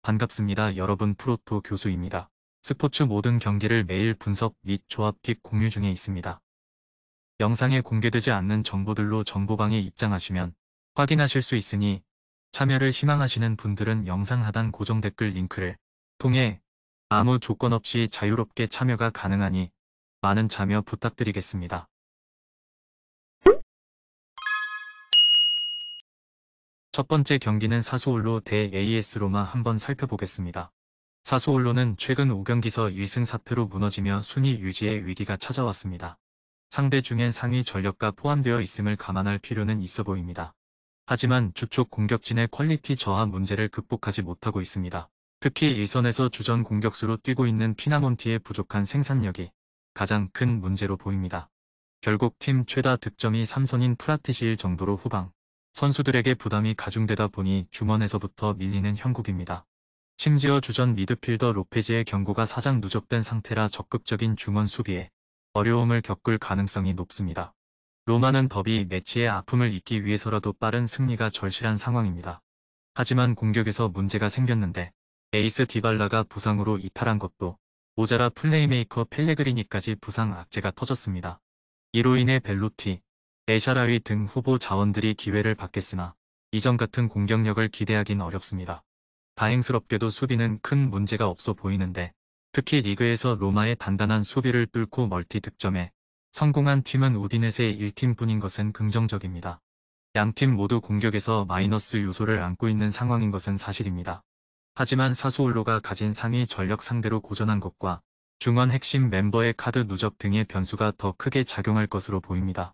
반갑습니다. 여러분 프로토 교수입니다. 스포츠 모든 경기를 매일 분석 및 조합픽 공유 중에 있습니다. 영상에 공개되지 않는 정보들로 정보방에 입장하시면 확인하실 수 있으니 참여를 희망하시는 분들은 영상 하단 고정 댓글 링크를 통해 아무 조건 없이 자유롭게 참여가 가능하니 많은 참여 부탁드리겠습니다. 첫 번째 경기는 사수올로 대 AS 로마 한번 살펴보겠습니다. 사수올로는 최근 5경기서 1승 4패로 무너지며 순위 유지의 위기가 찾아왔습니다. 상대 중엔 상위 전력가 포함되어 있음을 감안할 필요는 있어 보입니다. 하지만 주축 공격진의 퀄리티 저하 문제를 극복하지 못하고 있습니다. 특히 일선에서 주전 공격수로 뛰고 있는 피나몬티의 부족한 생산력이 가장 큰 문제로 보입니다. 결국 팀 최다 득점이 3선인 프라티시일 정도로 후방 선수들에게 부담이 가중되다 보니 중원에서부터 밀리는 형국입니다. 심지어 주전 미드필더 로페즈의 경고가 사장 누적된 상태라 적극적인 중원 수비에 어려움을 겪을 가능성이 높습니다. 로마는 더비 매치의 아픔을 잊기 위해서라도 빠른 승리가 절실한 상황입니다. 하지만 공격에서 문제가 생겼는데 에이스 디발라가 부상으로 이탈한 것도 모자라 플레이메이커 펠레그리니까지 부상 악재가 터졌습니다. 이로 인해 벨로티, 에샤라위 등 후보 자원들이 기회를 받겠으나 이전 같은 공격력을 기대하긴 어렵습니다. 다행스럽게도 수비는 큰 문제가 없어 보이는데 특히 리그에서 로마의 단단한 수비를 뚫고 멀티 득점에 성공한 팀은 우디네세 1팀뿐인 것은 긍정적입니다. 양팀 모두 공격에서 마이너스 요소를 안고 있는 상황인 것은 사실입니다. 하지만 사수올로가 가진 상위 전력 상대로 고전한 것과 중원 핵심 멤버의 카드 누적 등의 변수가 더 크게 작용할 것으로 보입니다.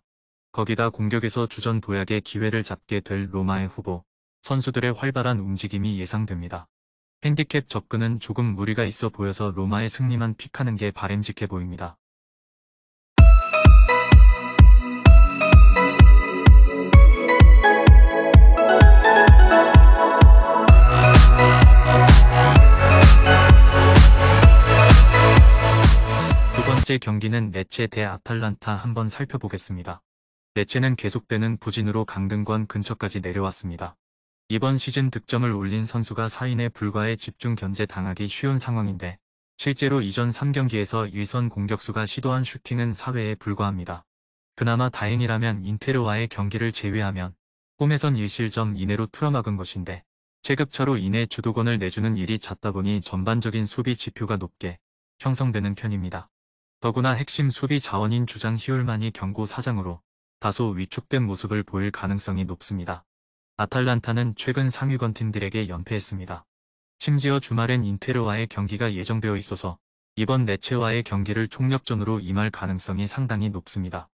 거기다 공격에서 주전 도약의 기회를 잡게 될 로마의 후보 선수들의 활발한 움직임이 예상됩니다. 핸디캡 접근은 조금 무리가 있어 보여서 로마의 승리만 픽하는 게 바람직해 보입니다. 두 번째 경기는 레체 대 아탈란타 한번 살펴보겠습니다. 레체는 계속되는 부진으로 강등권 근처까지 내려왔습니다. 이번 시즌 득점을 올린 선수가 4인에 불과해 집중 견제 당하기 쉬운 상황인데 실제로 이전 3경기에서 일선 공격수가 시도한 슈팅은 4회에 불과합니다. 그나마 다행이라면 인테르와의 경기를 제외하면 홈에선 1실점 이내로 틀어막은 것인데 체급차로 인해 주도권을 내주는 일이 잦다 보니 전반적인 수비 지표가 높게 형성되는 편입니다. 더구나 핵심 수비 자원인 주장 히올만이 경고 사장으로 다소 위축된 모습을 보일 가능성이 높습니다. 아탈란타는 최근 상위권 팀들에게 연패했습니다. 심지어 주말엔 인테르와의 경기가 예정되어 있어서 이번 레체와의 경기를 총력전으로 임할 가능성이 상당히 높습니다.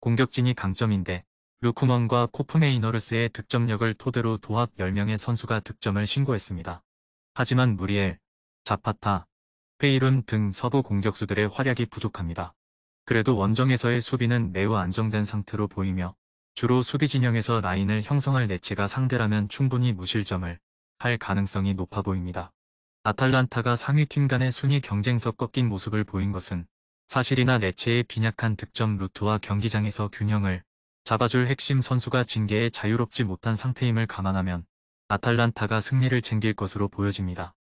공격진이 강점인데 루쿠먼과 코프메이너르스의 득점력을 토대로 도합 10명의 선수가 득점을 신고했습니다. 하지만 무리엘, 자파타, 페이룬 등 서부 공격수들의 활약이 부족합니다. 그래도 원정에서의 수비는 매우 안정된 상태로 보이며 주로 수비 진영에서 라인을 형성할 레체가 상대라면 충분히 무실점을 할 가능성이 높아 보입니다. 아탈란타가 상위팀 간의 순위 경쟁서 꺾인 모습을 보인 것은 사실이나 레체의 빈약한 득점 루트와 경기장에서 균형을 잡아줄 핵심 선수가 징계에 자유롭지 못한 상태임을 감안하면 아탈란타가 승리를 챙길 것으로 보여집니다.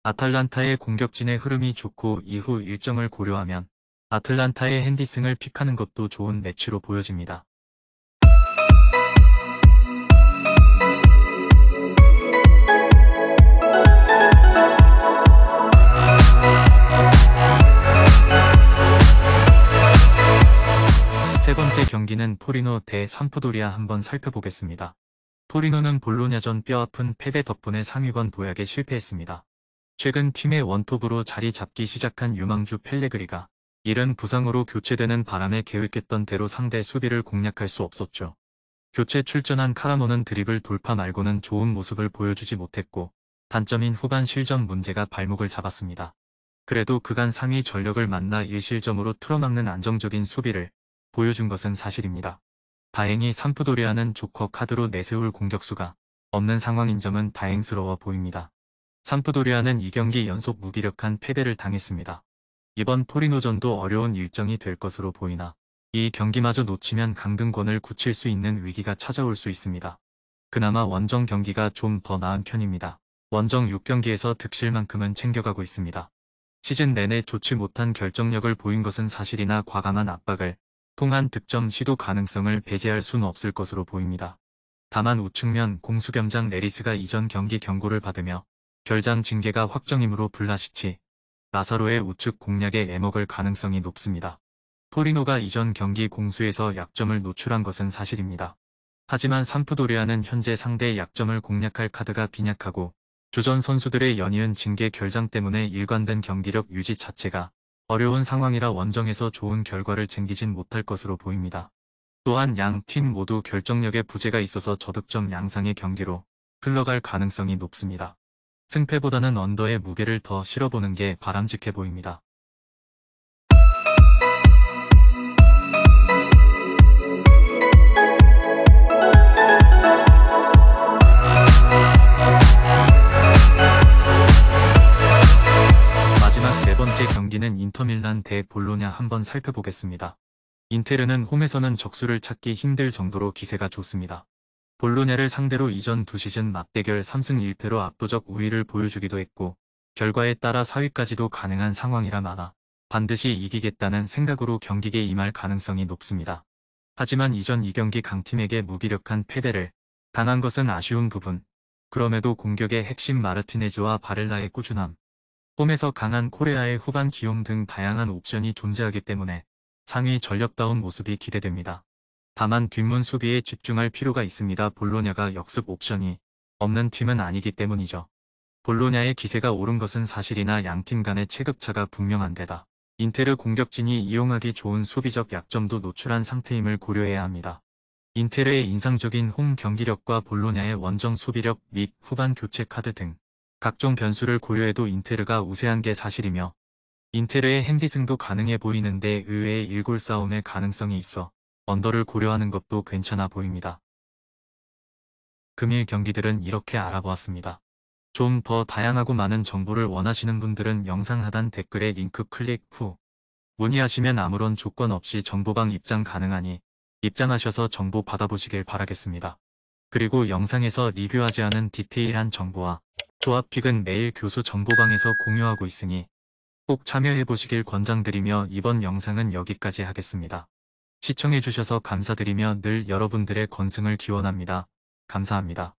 아탈란타의 공격진의 흐름이 좋고 이후 일정을 고려하면 아틀란타의 핸디슨을 픽하는 것도 좋은 매치로 보여집니다. 세 번째 경기는 토리노 대 삼프도리아 한번 살펴보겠습니다. 토리노는 볼로냐전 뼈아픈 패배 덕분에 상위권 도약에 실패했습니다. 최근 팀의 원톱으로 자리 잡기 시작한 유망주 펠레그리가 이른 부상으로 교체되는 바람에 계획했던 대로 상대 수비를 공략할 수 없었죠. 교체 출전한 카라모는 드리블 돌파 말고는 좋은 모습을 보여주지 못했고 단점인 후반 실점 문제가 발목을 잡았습니다. 그래도 그간 상위 전력을 만나 1실점으로 틀어막는 안정적인 수비를 보여준 것은 사실입니다. 다행히 삼프도리아는 조커 카드로 내세울 공격수가 없는 상황인 점은 다행스러워 보입니다. 삼프도리아는 2경기 연속 무기력한 패배를 당했습니다. 이번 토리노전도 어려운 일정이 될 것으로 보이나 이 경기마저 놓치면 강등권을 굳힐 수 있는 위기가 찾아올 수 있습니다. 그나마 원정 경기가 좀 더 나은 편입니다. 원정 6경기에서 득실만큼은 챙겨가고 있습니다. 시즌 내내 좋지 못한 결정력을 보인 것은 사실이나 과감한 압박을 통한 득점 시도 가능성을 배제할 수는 없을 것으로 보입니다. 다만 우측면 공수겸장 레리스가 이전 경기 경고를 받으며 결장 징계가 확정이므로 블라시치, 라사로의 우측 공략에 애먹을 가능성이 높습니다. 토리노가 이전 경기 공수에서 약점을 노출한 것은 사실입니다. 하지만 삼프도리아는 현재 상대의 약점을 공략할 카드가 빈약하고 주전 선수들의 연이은 징계 결장 때문에 일관된 경기력 유지 자체가 어려운 상황이라 원정에서 좋은 결과를 챙기진 못할 것으로 보입니다. 또한 양 팀 모두 결정력에 부재가 있어서 저득점 양상의 경기로 흘러갈 가능성이 높습니다. 승패보다는 언더의 무게를 더 실어보는 게 바람직해 보입니다. 마지막 네 번째 경기는 인터밀란 대 볼로냐 한번 살펴보겠습니다. 인테르는 홈에서는 적수를 찾기 힘들 정도로 기세가 좋습니다. 볼로냐를 상대로 이전 두 시즌 맞대결 3승 1패로 압도적 우위를 보여주기도 했고 결과에 따라 4위까지도 가능한 상황이라 많아 반드시 이기겠다는 생각으로 경기에 임할 가능성이 높습니다. 하지만 이전 2경기 강팀에게 무기력한 패배를 당한 것은 아쉬운 부분. 그럼에도 공격의 핵심 마르티네즈와 바렐라의 꾸준함, 홈에서 강한 코레아의 후반 기용 등 다양한 옵션이 존재하기 때문에 상위 전력다운 모습이 기대됩니다. 다만 뒷문 수비에 집중할 필요가 있습니다. 볼로냐가 역습 옵션이 없는 팀은 아니기 때문이죠. 볼로냐의 기세가 오른 것은 사실이나 양팀 간의 체급차가 분명한 데다 인테르 공격진이 이용하기 좋은 수비적 약점도 노출한 상태임을 고려해야 합니다. 인테르의 인상적인 홈 경기력과 볼로냐의 원정 수비력 및 후반 교체 카드 등 각종 변수를 고려해도 인테르가 우세한 게 사실이며 인테르의 핸디승도 가능해 보이는데 의외의 1골 싸움의 가능성이 있어 언더를 고려하는 것도 괜찮아 보입니다. 금일 경기들은 이렇게 알아보았습니다. 좀 더 다양하고 많은 정보를 원하시는 분들은 영상 하단 댓글에 링크 클릭 후 문의하시면 아무런 조건 없이 정보방 입장 가능하니 입장하셔서 정보 받아보시길 바라겠습니다. 그리고 영상에서 리뷰하지 않은 디테일한 정보와 조합픽은 매일 교수 정보방에서 공유하고 있으니 꼭 참여해보시길 권장드리며 이번 영상은 여기까지 하겠습니다. 시청해주셔서 감사드리며 늘 여러분들의 건승을 기원합니다. 감사합니다.